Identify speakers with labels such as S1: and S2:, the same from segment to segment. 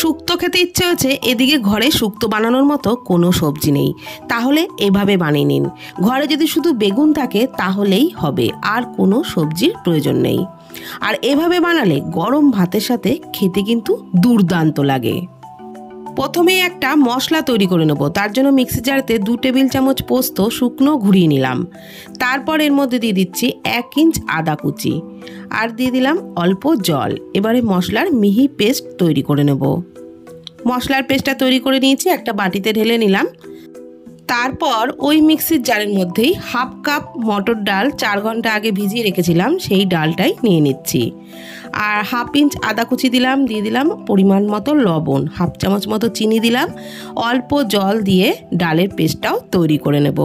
S1: শুক্তো খেতে ইচ্ছে হচ্ছে, এদিকে ঘরে শুক্তো বানানোর মতো কোনো সবজি নেই, তাহলে এভাবে বানিয়ে নিন। ঘরে যদি শুধু বেগুন থাকে তাহলেই হবে, আর কোনো সবজির প্রয়োজন নেই। আর এভাবে বানালে গরম ভাতের সাথে খেতে কিন্তু দুর্দান্ত লাগে। প্রথমে একটা মশলা তৈরি করে নেব। তার জন্য মিক্সি জারতে 2 টেবিল চামচ পোস্ত শুকনো ঘুরিয়ে নিলাম। তারপর এর মধ্যে দিয়ে দিচ্ছি 1 ইঞ্চ আদা কুচি, আর দিয়ে দিলাম অল্প জল। এবারে মশলার মিহি পেস্ট তৈরি করে নেব। মশলার পেস্টটা তৈরি করে নিয়েছি, একটা বাটিতে ঢেলে নিলাম। তারপর ওই মিক্সির জারের মধ্যেই 1/2 কাপ মটর ডাল 4 ঘন্টা আগে ভিজিয়ে রেখেছিলাম, সেই ডালটাই নিয়ে নিচ্ছি। আর 1/2 ইঞ্চ আদা কুচি দিলাম, দিয়ে দিলাম পরিমাণ মতো লবণ, 1/2 চামচ মতো চিনি দিলাম, অল্প জল দিয়ে ডালের পেস্টটাও তৈরি করে নেব।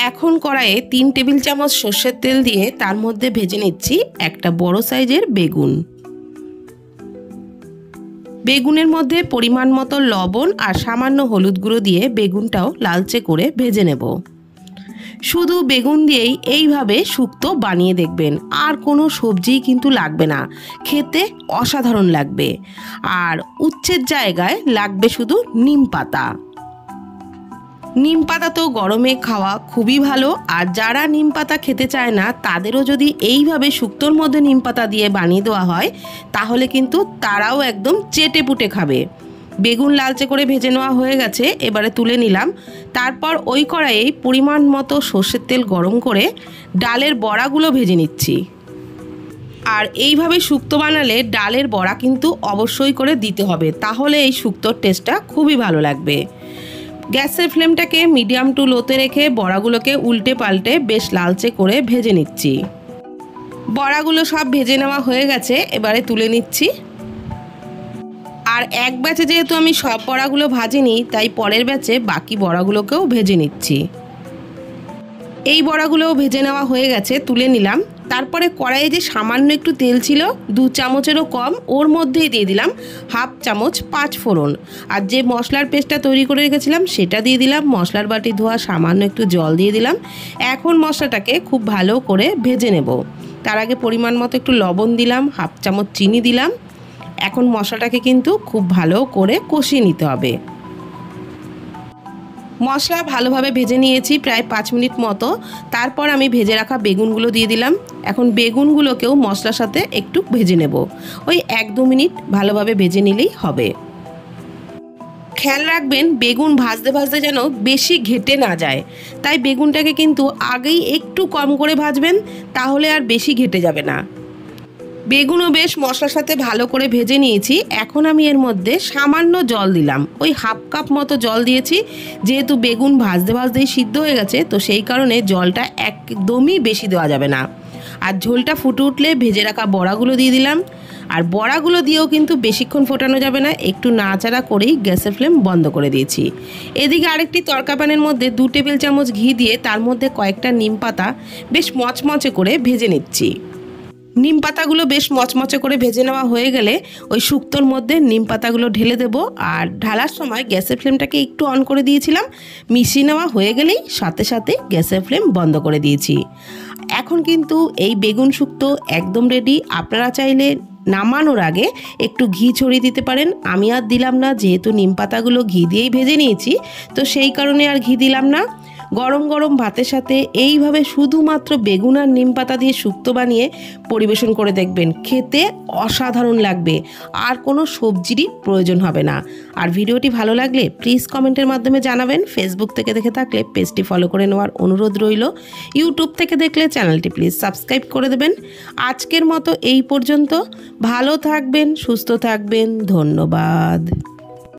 S1: এখন কড়াইয়ে 3 টেবিল চামচ সর্ষের তেল দিয়ে তার মধ্যে ভেজে নিচ্ছি একটা বড় সাইজের বেগুন। বেগুনের মধ্যে পরিমাণ মতো লবণ আর সামান্য হলুদ গুঁড়ো দিয়ে বেগুনটাও লালচে করে ভেজে নেব। শুধু বেগুন দিয়েই এইভাবে শুক্তো বানিয়ে দেখবেন, আর কোনো সবজিই কিন্তু লাগবে না, খেতে অসাধারণ লাগবে। আর উচ্ছের জায়গায় লাগবে শুধু নিম পাতা। নিম পাতা তো গরমে খাওয়া খুবই ভালো, আর যারা নিম পাতা খেতে চায় না তাদেরও যদি এইভাবে শুক্তোর মধ্যে নিম পাতা দিয়ে বানিয়ে দেওয়া হয় তাহলে কিন্তু তারাও একদম চেটে পুটে খাবে। বেগুন লালচে করে ভেজে নেওয়া হয়ে গেছে, এবারে তুলে নিলাম। তারপর ওই কড়াইয়ে পরিমাণ মতো সর্ষের তেল গরম করে ডালের বড়াগুলো ভেজে নিচ্ছি। আর এইভাবে শুক্তো বানালে ডালের বড়া কিন্তু অবশ্যই করে দিতে হবে, তাহলে এই শুক্তোর টেস্টটা খুবই ভালো লাগবে। গ্যাসের ফ্লেমটাকে মিডিয়াম টু লোতে রেখে বড়াগুলোকে উল্টে পাল্টে বেশ লালচে করে ভেজে নিচ্ছি। বড়াগুলো সব ভেজে নেওয়া হয়ে গেছে, এবারে তুলে নিচ্ছি। আর এক ব্যাচে যেহেতু আমি সব বড়াগুলো ভাজিনি, তাই পরের ব্যাচে বাকি বড়াগুলোকেও ভেজে নিচ্ছি। এই বড়াগুলোও ভেজে নেওয়া হয়ে গেছে, তুলে নিলাম। তারপরে কড়াইয়ে যে সামান্য একটু তেল ছিল 2 চামচেরও কম, ওর মধ্যেই দিয়ে দিলাম 1/2 চামচ 5 ফোড়ন। আর যে মশলার পেস্টটা তৈরি করে রেখেছিলাম সেটা দিয়ে দিলাম। মশলার বাটি ধোয়া সামান্য একটু জল দিয়ে দিলাম। এখন মশলাটাকে খুব ভালো করে ভেজে নেব। তার আগে পরিমাণ মতো একটু লবণ দিলাম, 1/2 চামচ চিনি দিলাম। এখন মশলাটাকে কিন্তু খুব ভালো করে কষিয়ে নিতে হবে। মশলা ভালোভাবে ভেজে নিয়েছি প্রায় 5 মিনিট মতো। তারপর আমি ভেজে রাখা বেগুনগুলো দিয়ে দিলাম। এখন বেগুনগুলোকেও মশলার সাথে একটু ভেজে নেব, ওই 1-2 মিনিট ভালোভাবে ভেজে নিলেই হবে। খেয়াল রাখবেন বেগুন ভাজতে ভাজতে যেন বেশি ঘেটে না যায়, তাই বেগুনটাকে কিন্তু আগেই একটু কম করে ভাজবেন, তাহলে আর বেশি ঘেটে যাবে না। বেগুনও বেশ মশলার সাথে ভালো করে ভেজে নিয়েছি। এখন আমি এর মধ্যে সামান্য জল দিলাম, ওই 1/2 কাপ মতো জল দিয়েছি। যেহেতু বেগুন ভাজতে ভাজতেই সিদ্ধ হয়ে গেছে, তো সেই কারণে জলটা একদমই বেশি দেওয়া যাবে না। আর ঝোলটা ফুটে উঠলে ভেজে রাখা বড়াগুলো দিয়ে দিলাম। আর বড়াগুলো দিয়েও কিন্তু বেশিক্ষণ ফোটানো যাবে না, একটু নাড়াচাড়া করেই গ্যাসের ফ্লেম বন্ধ করে দিয়েছি। এদিকে আরেকটি তড়কা প্যানের মধ্যে 2 টেবিল চামচ ঘি দিয়ে তার মধ্যে কয়েকটা নিম পাতা বেশ মচমচে করে ভেজে নিচ্ছি। নিম পাতাগুলো বেশ মচমচে করে ভেজে নেওয়া হয়ে গেলে ওই শুক্তোর মধ্যে নিম পাতাগুলো ঢেলে দেব। আর ঢালার সময় গ্যাসের ফ্লেমটাকে একটু অন করে দিয়েছিলাম। মিশিয়ে নেওয়া হয়ে গেলেই সাথে সাথে গ্যাসের ফ্লেম বন্ধ করে দিয়েছি। এখন কিন্তু এই বেগুন শুক্তো একদম রেডি। আপনারা চাইলে নামানোর আগে একটু ঘি ছড়িয়ে দিতে পারেন, আমি আর দিলাম না, যেহেতু নিম পাতাগুলো ঘি দিয়েই ভেজে নিয়েছি, তো সেই কারণে আর ঘি দিলাম না। গরম গরম ভাতের সাথে এইভাবে শুধুমাত্র বেগুন আর নিম পাতা দিয়ে শুক্তো বানিয়ে পরিবেশন করে দেখবেন, খেতে অসাধারণ লাগবে, আর কোনো সবজিরই প্রয়োজন হবে না। আর ভিডিওটি ভালো লাগলে প্লিজ কমেন্টের মাধ্যমে জানাবেন। ফেসবুক থেকে দেখে থাকলে পেজটি ফলো করে নেওয়ার অনুরোধ রইল। ইউটিউব থেকে দেখলে চ্যানেলটি প্লিজ সাবস্ক্রাইব করে দেবেন। আজকের মতো এই পর্যন্ত। ভালো থাকবেন, সুস্থ থাকবেন, ধন্যবাদ।